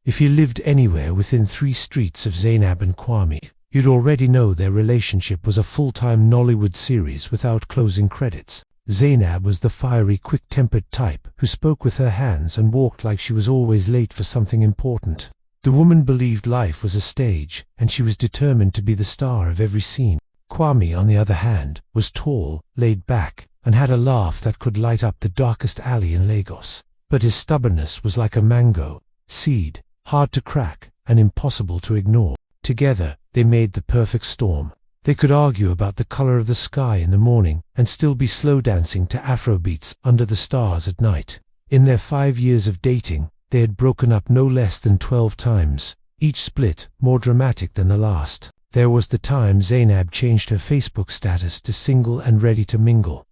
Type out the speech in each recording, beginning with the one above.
If you lived anywhere within 3 streets of Zainab and Kwame, you'd already know their relationship was a full-time Nollywood series without closing credits. Zainab was the fiery, quick-tempered type who spoke with her hands and walked like she was always late for something important. The woman believed life was a stage, and she was determined to be the star of every scene. Kwame, on the other hand, was tall, laid back, and had a laugh that could light up the darkest alley in Lagos. But his stubbornness was like a mango seed, hard to crack and impossible to ignore. Together, they made the perfect storm. They could argue about the color of the sky in the morning and still be slow dancing to Afrobeats under the stars at night. In their 5 years of dating, they had broken up no less than 12 times, each split more dramatic than the last. There was the time Zainab changed her Facebook status to single and ready to mingle,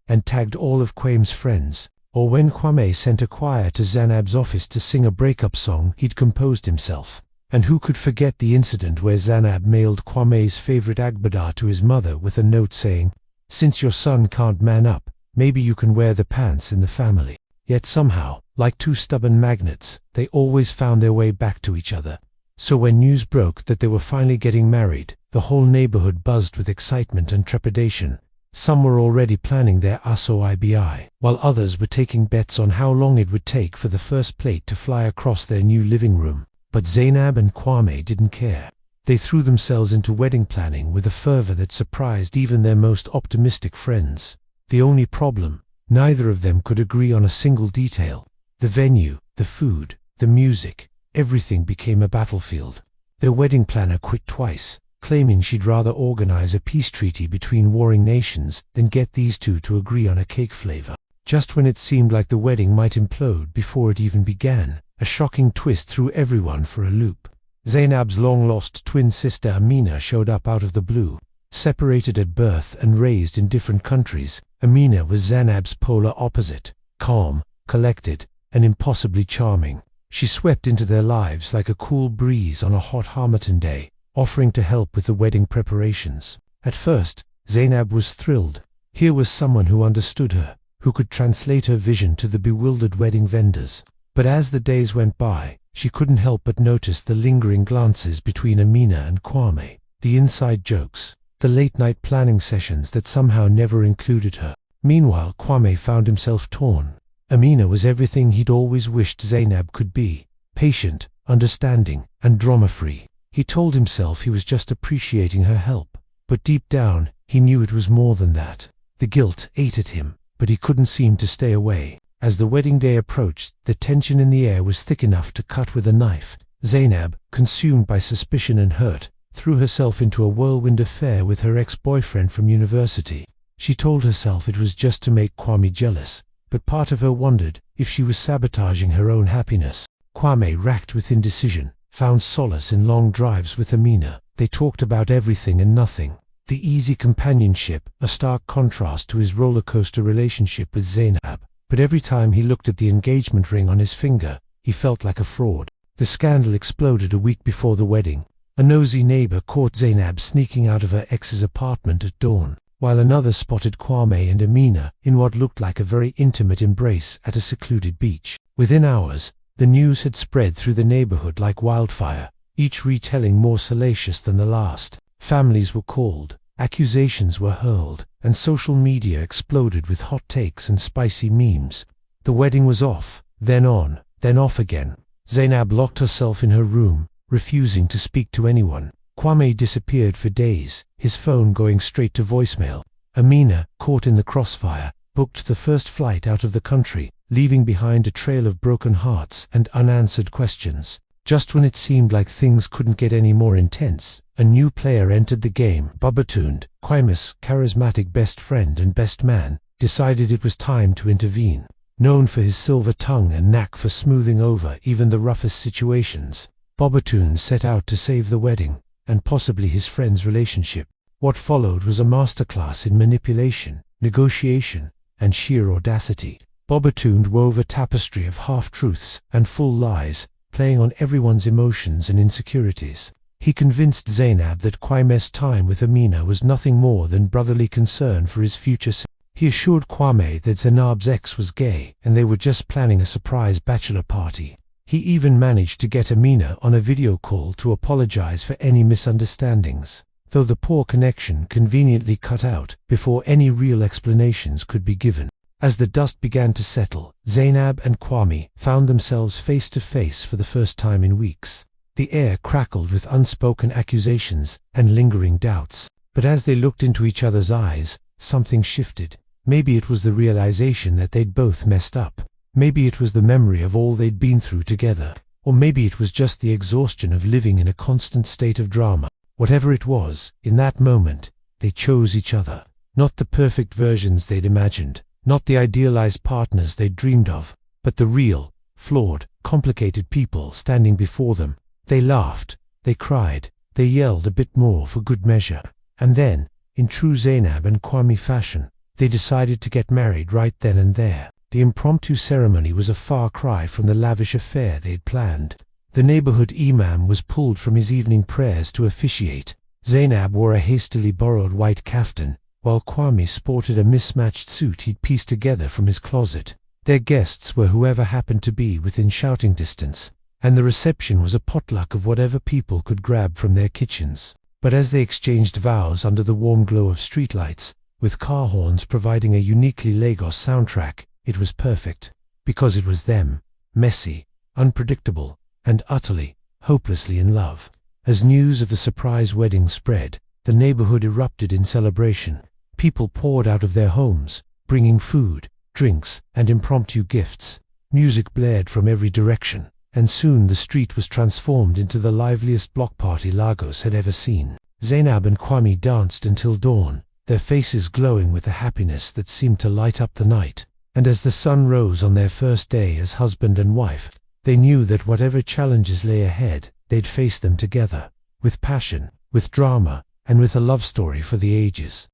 and tagged all of Kwame's friends, or when Kwame sent a choir to Zainab's office to sing a breakup song he'd composed himself. And who could forget the incident where Zainab mailed Kwame's favorite Agbada to his mother with a note saying, "Since your son can't man up, maybe you can wear the pants in the family." Yet somehow, like 2 stubborn magnets, they always found their way back to each other. So when news broke that they were finally getting married, the whole neighborhood buzzed with excitement and trepidation. Some were already planning their asoibi, while others were taking bets on how long it would take for the first plate to fly across their new living room. But Zainab and Kwame didn't care. They threw themselves into wedding planning with a fervor that surprised even their most optimistic friends. The only problem, neither of them could agree on a single detail. The venue, the food, the music, everything became a battlefield. Their wedding planner quit twice, claiming she'd rather organize a peace treaty between warring nations than get these two to agree on a cake flavor. Just when it seemed like the wedding might implode before it even began, a shocking twist threw everyone for a loop. Zainab's long-lost twin sister Amina showed up out of the blue. Separated at birth and raised in different countries, Amina was Zainab's polar opposite, calm, collected, and impossibly charming. She swept into their lives like a cool breeze on a hot Harmattan day, offering to help with the wedding preparations. At first, Zainab was thrilled. Here was someone who understood her, who could translate her vision to the bewildered wedding vendors. But as the days went by, she couldn't help but notice the lingering glances between Amina and Kwame, the inside jokes, the late-night planning sessions that somehow never included her. Meanwhile, Kwame found himself torn. Amina was everything he'd always wished Zainab could be: patient, understanding, and drama-free. He told himself he was just appreciating her help, but deep down, he knew it was more than that. The guilt ate at him, but he couldn't seem to stay away. As the wedding day approached, the tension in the air was thick enough to cut with a knife. Zainab, consumed by suspicion and hurt, threw herself into a whirlwind affair with her ex-boyfriend from university. She told herself it was just to make Kwame jealous, but part of her wondered if she was sabotaging her own happiness. Kwame, racked with indecision, found solace in long drives with Amina. They talked about everything and nothing. The easy companionship, a stark contrast to his rollercoaster relationship with Zainab. But every time he looked at the engagement ring on his finger, he felt like a fraud. The scandal exploded a week before the wedding. A nosy neighbor caught Zainab sneaking out of her ex's apartment at dawn, while another spotted Kwame and Amina in what looked like a very intimate embrace at a secluded beach. Within hours, the news had spread through the neighborhood like wildfire, each retelling more salacious than the last. Families were called, accusations were hurled, and social media exploded with hot takes and spicy memes. The wedding was off, then on, then off again. Zainab locked herself in her room, refusing to speak to anyone. Kwame disappeared for days, his phone going straight to voicemail. Amina, caught in the crossfire, booked the first flight out of the country, leaving behind a trail of broken hearts and unanswered questions. Just when it seemed like things couldn't get any more intense, a new player entered the game. Babatunde, Kwame's charismatic best friend and best man, decided it was time to intervene. Known for his silver tongue and knack for smoothing over even the roughest situations, Babatunde set out to save the wedding, and possibly his friend's relationship. What followed was a masterclass in manipulation, negotiation, and sheer audacity. Babatunde wove a tapestry of half-truths and full lies, playing on everyone's emotions and insecurities. He convinced Zainab that Kwame's time with Amina was nothing more than brotherly concern for his future. He assured Kwame that Zainab's ex was gay and they were just planning a surprise bachelor party. He even managed to get Amina on a video call to apologize for any misunderstandings, though the poor connection conveniently cut out before any real explanations could be given. As the dust began to settle, Zainab and Kwame found themselves face to face for the first time in weeks. The air crackled with unspoken accusations and lingering doubts. But as they looked into each other's eyes, something shifted. Maybe it was the realization that they'd both messed up. Maybe it was the memory of all they'd been through together. Or maybe it was just the exhaustion of living in a constant state of drama. Whatever it was, in that moment, they chose each other. Not the perfect versions they'd imagined, not the idealized partners they'd dreamed of, but the real, flawed, complicated people standing before them. They laughed, they cried, they yelled a bit more for good measure. And then, in true Zainab and Kwame fashion, they decided to get married right then and there. The impromptu ceremony was a far cry from the lavish affair they'd planned. The neighborhood imam was pulled from his evening prayers to officiate. Zainab wore a hastily borrowed white kaftan, while Kwame sported a mismatched suit he'd pieced together from his closet. Their guests were whoever happened to be within shouting distance, and the reception was a potluck of whatever people could grab from their kitchens. But as they exchanged vows under the warm glow of streetlights, with car horns providing a uniquely Lagos soundtrack, it was perfect. Because it was them, messy, unpredictable, and utterly, hopelessly in love. As news of the surprise wedding spread, the neighborhood erupted in celebration. People poured out of their homes, bringing food, drinks, and impromptu gifts. Music blared from every direction, and soon the street was transformed into the liveliest block party Lagos had ever seen. Zainab and Kwame danced until dawn, their faces glowing with a happiness that seemed to light up the night. And as the sun rose on their first day as husband and wife, they knew that whatever challenges lay ahead, they'd face them together, with passion, with drama, and with a love story for the ages.